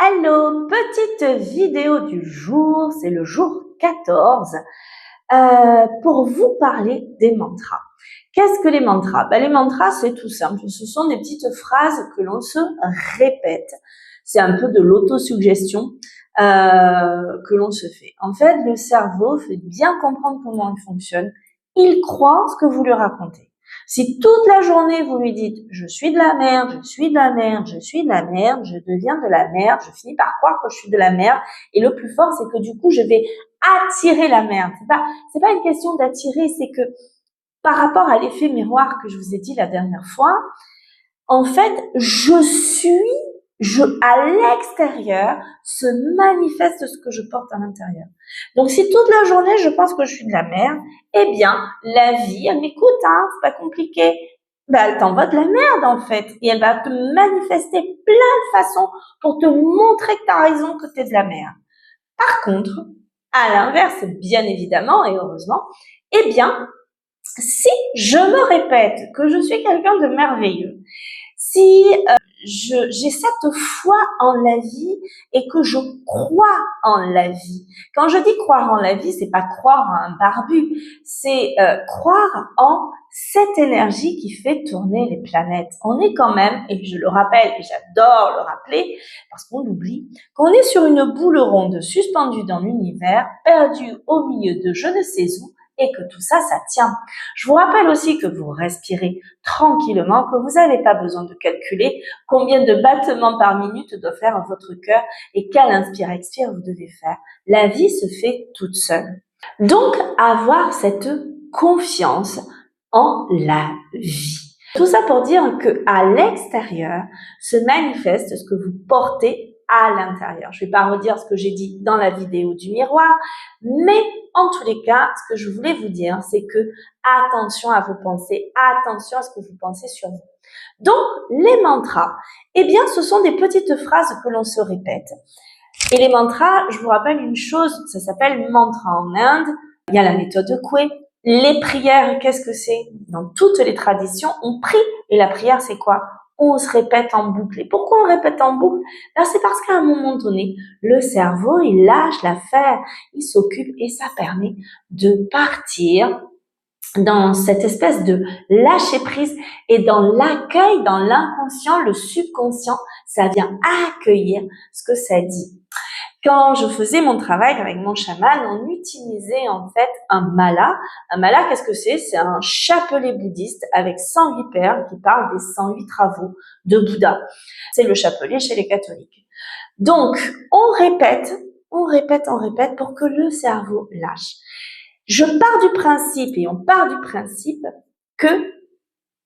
Allô, petite vidéo du jour, c'est le jour 14, pour vous parler des mantras. Qu'est-ce que les mantras? Les mantras, c'est tout simple, ce sont des petites phrases que l'on se répète. C'est un peu de l'autosuggestion que l'on se fait. En fait, le cerveau fait bien comprendre comment il fonctionne. Il croit ce que vous lui racontez. Si toute la journée vous lui dites « je suis de la merde, je suis de la merde, je suis de la merde, je deviens de la merde, je finis par croire que je suis de la merde » et le plus fort c'est que du coup je vais attirer la merde. C'est pas une question d'attirer, c'est que par rapport à l'effet miroir que je vous ai dit la dernière fois, en fait à l'extérieur se manifeste ce que je porte à l'intérieur. Donc si toute la journée je pense que je suis de la merde, eh bien la vie, elle m'écoute, c'est pas compliqué. Elle t'envoie de la merde en fait et elle va te manifester plein de façons pour te montrer que tu as raison, que tu es de la merde. Par contre, à l'inverse, bien évidemment et heureusement, eh bien si je me répète que je suis quelqu'un de merveilleux, si j'ai cette foi en la vie et que je crois en la vie. Quand je dis croire en la vie, c'est pas croire en un barbu, c'est croire en cette énergie qui fait tourner les planètes. On est quand même, et je le rappelle, et j'adore le rappeler, parce qu'on l'oublie, qu'on est sur une boule ronde suspendue dans l'univers, perdue au milieu de je ne sais où, et que tout ça, ça tient. Je vous rappelle aussi que vous respirez tranquillement, que vous n'avez pas besoin de calculer combien de battements par minute doit faire votre cœur et quel inspire-expire vous devez faire. La vie se fait toute seule. Donc, avoir cette confiance en la vie. Tout ça pour dire que à l'extérieur se manifeste ce que vous portez à l'intérieur. Je ne vais pas redire ce que j'ai dit dans la vidéo du miroir, mais en tous les cas, ce que je voulais vous dire, c'est que attention à vos pensées, attention à ce que vous pensez sur vous. Donc, les mantras, eh bien, ce sont des petites phrases que l'on se répète. Et les mantras, je vous rappelle une chose, ça s'appelle mantra en Inde. Il y a la méthode Coué. Les prières, qu'est-ce que c'est? Dans toutes les traditions, on prie. Et la prière, c'est quoi? On se répète en boucle. Et pourquoi on répète en boucle? C'est parce qu'à un moment donné, le cerveau, il lâche l'affaire, il s'occupe et ça permet de partir dans cette espèce de lâcher prise et dans l'accueil, dans l'inconscient, le subconscient, ça vient accueillir ce que ça dit. Quand je faisais mon travail avec mon chaman, on utilisait en fait un mala. Un mala, qu'est-ce que c'est? C'est un chapelet bouddhiste avec 108 perles qui parle des 108 travaux de Bouddha. C'est le chapelet chez les catholiques. Donc, on répète pour que le cerveau lâche. Je pars du principe et on part du principe que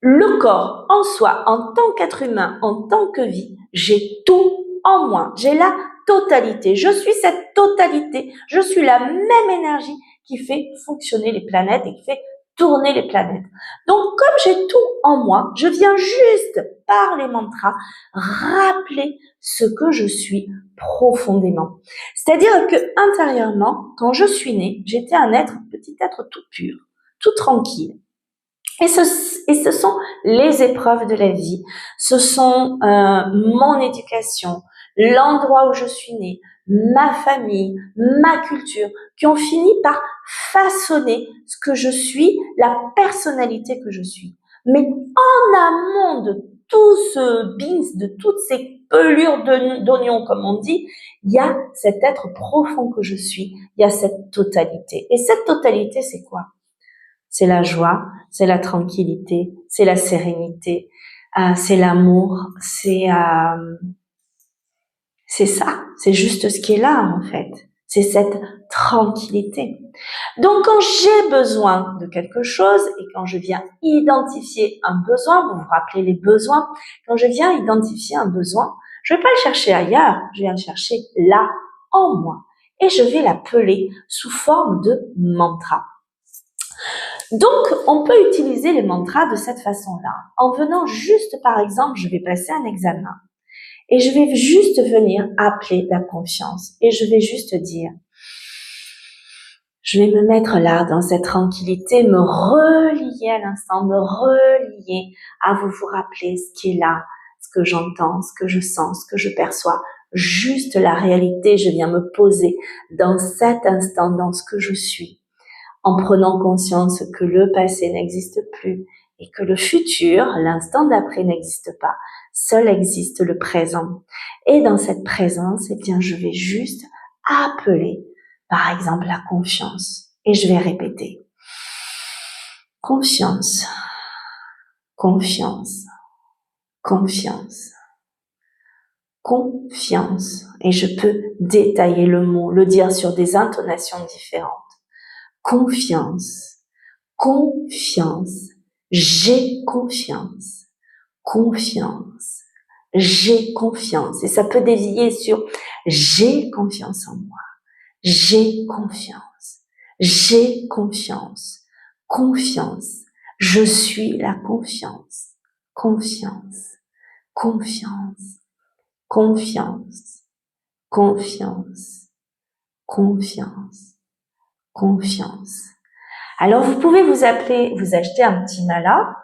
le corps en soi, en tant qu'être humain, en tant que vie, j'ai tout en moi. J'ai la totalité. Je suis cette totalité. Je suis la même énergie qui fait fonctionner les planètes et qui fait tourner les planètes. Donc, comme j'ai tout en moi, je viens juste par les mantras rappeler ce que je suis profondément. C'est-à-dire que intérieurement, quand je suis née, j'étais un petit être tout pur, tout tranquille. Et ce sont les épreuves de la vie, ce sont mon éducation, l'endroit où je suis née, ma famille, ma culture, qui ont fini par façonner ce que je suis, la personnalité que je suis. Mais en amont de tout ce bins, de toutes ces pelures d'oignons, comme on dit, il y a cet être profond que je suis, il y a cette totalité. Et cette totalité, c'est quoi? C'est la joie, c'est la tranquillité, c'est la sérénité, c'est l'amour, c'est ça, c'est juste ce qui est là en fait. C'est cette tranquillité. Donc quand j'ai besoin de quelque chose et quand je viens identifier un besoin, vous vous rappelez les besoins, quand je viens identifier un besoin, je vais pas le chercher ailleurs, je viens le chercher là, en moi. Et je vais l'appeler sous forme de mantra. Donc, on peut utiliser les mantras de cette façon-là. En venant juste, par exemple, je vais passer un examen et je vais juste venir appeler la confiance et je vais juste dire, je vais me mettre là dans cette tranquillité, me relier à l'instant, me relier à vous rappeler ce qui est là, ce que j'entends, ce que je sens, ce que je perçois. juste la réalité, je viens me poser dans cet instant, dans ce que je suis, en prenant conscience que le passé n'existe plus et que le futur, l'instant d'après n'existe pas. Seul existe le présent. Et dans cette présence, eh bien, je vais juste appeler, par exemple, la confiance. Et je vais répéter. Confiance, confiance, confiance, confiance. Et je peux détailler le mot, le dire sur des intonations différentes. Confiance, confiance, j'ai confiance, confiance, j'ai confiance. Et ça peut dévier sur j'ai confiance en moi, j'ai confiance, j'ai confiance, confiance, je suis la confiance, confiance, confiance, confiance, confiance, confiance, confiance. Alors, vous pouvez vous acheter un petit mala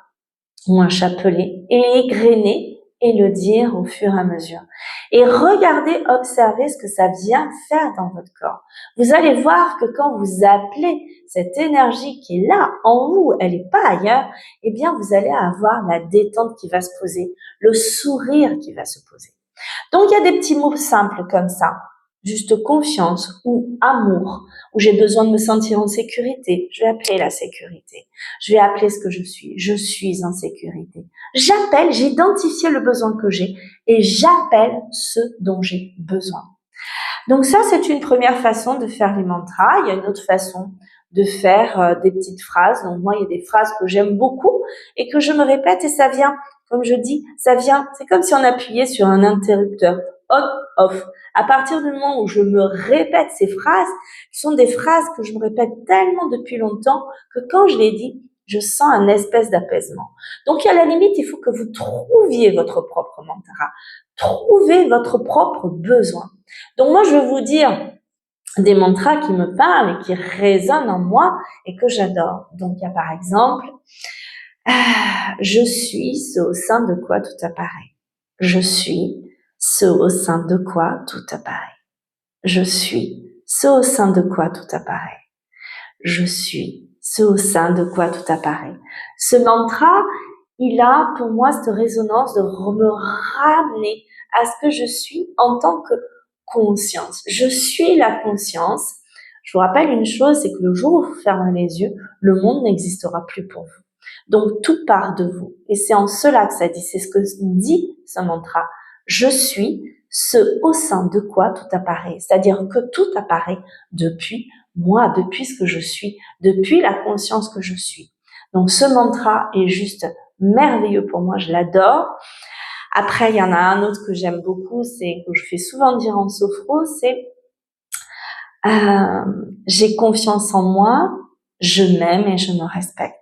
ou un chapelet et égrener et le dire au fur et à mesure. Et regardez, observez ce que ça vient faire dans votre corps. Vous allez voir que quand vous appelez cette énergie qui est là, en vous, elle n'est pas ailleurs, eh bien, vous allez avoir la détente qui va se poser, le sourire qui va se poser. Donc, il y a des petits mots simples comme ça. Juste confiance ou amour, où j'ai besoin de me sentir en sécurité. Je vais appeler la sécurité. Je vais appeler ce que je suis. Je suis en sécurité. J'appelle, j'ai identifié le besoin que j'ai et j'appelle ce dont j'ai besoin. Donc ça, c'est une première façon de faire les mantras. Il y a une autre façon de faire des petites phrases. Donc moi, il y a des phrases que j'aime beaucoup et que je me répète et ça vient, comme je dis, ça vient, c'est comme si on appuyait sur un interrupteur on-off. À partir du moment où je me répète ces phrases, qui sont des phrases que je me répète tellement depuis longtemps que quand je les dis, je sens un espèce d'apaisement. Donc, à la limite, il faut que vous trouviez votre propre mantra. Trouvez votre propre besoin. Donc, moi, je vais vous dire des mantras qui me parlent et qui résonnent en moi et que j'adore. Donc, il y a par exemple, je suis ce au sein de quoi tout apparaît. Je suis ce au sein de quoi tout apparaît. Je suis ce au sein de quoi tout apparaît. Je suis ce au sein de quoi tout apparaît. Ce mantra, il a pour moi cette résonance de me ramener à ce que je suis en tant que conscience. Je suis la conscience. Je vous rappelle une chose, c'est que le jour où vous fermez les yeux, le monde n'existera plus pour vous. Donc tout part de vous. Et c'est en cela que ça dit, c'est ce que dit ce mantra. Je suis ce au sein de quoi tout apparaît. C'est-à-dire que tout apparaît depuis moi, depuis ce que je suis, depuis la conscience que je suis. Donc ce mantra est juste merveilleux pour moi, je l'adore. Après, il y en a un autre que j'aime beaucoup, c'est que je fais souvent dire en sophro, c'est j'ai confiance en moi, je m'aime et je me respecte.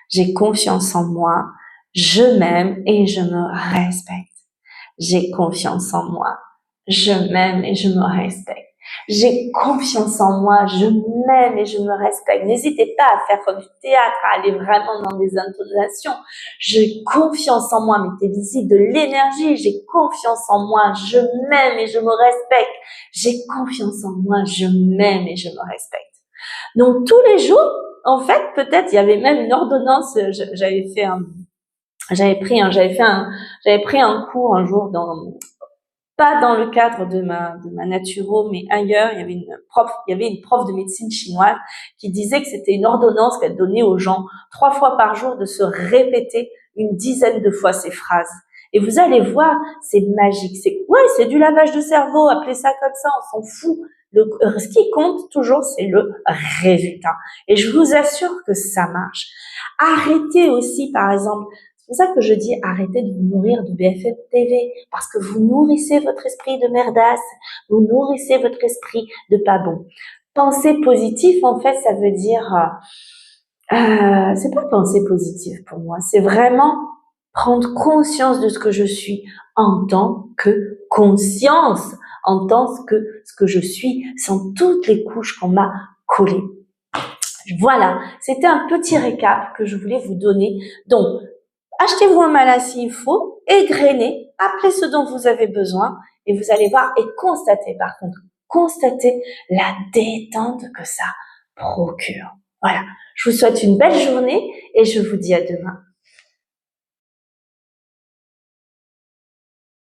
J'ai confiance en moi, je m'aime et je me respecte. J'ai confiance en moi, je m'aime et je me respecte. J'ai confiance en moi, je m'aime et je me respecte. N'hésitez pas à faire comme du théâtre, à aller vraiment dans des intonations. J'ai confiance en moi, mettez visible de l'énergie. J'ai confiance en moi, je m'aime et je me respecte. J'ai confiance en moi, je m'aime et je me respecte. Donc tous les jours, en fait, peut-être il y avait même une ordonnance. J'avais pris un cours un jour pas dans le cadre de ma naturo, mais ailleurs, il y avait une prof de médecine chinoise qui disait que c'était une ordonnance qu'elle donnait aux gens 3 fois par jour de se répéter une dizaine de fois ces phrases. Et vous allez voir, c'est magique. C'est du lavage de cerveau, appelez ça comme ça, on s'en fout. Ce qui compte toujours, c'est le résultat. Et je vous assure que ça marche. Arrêtez aussi, par exemple, c'est pour ça que je dis arrêtez de vous nourrir de BFM TV, parce que vous nourrissez votre esprit de merdasse, vous nourrissez votre esprit de pas bon. Penser positif, en fait, ça veut dire, c'est pas penser positif pour moi, c'est vraiment prendre conscience de ce que je suis en tant que conscience, en tant que ce que je suis, sans toutes les couches qu'on m'a collées. Voilà, c'était un petit récap que je voulais vous donner. Donc, achetez-vous un mala s'il faut, égrenez, appelez ce dont vous avez besoin et vous allez voir et constater, par contre, constatez la détente que ça procure. Voilà. Je vous souhaite une belle journée et je vous dis à demain.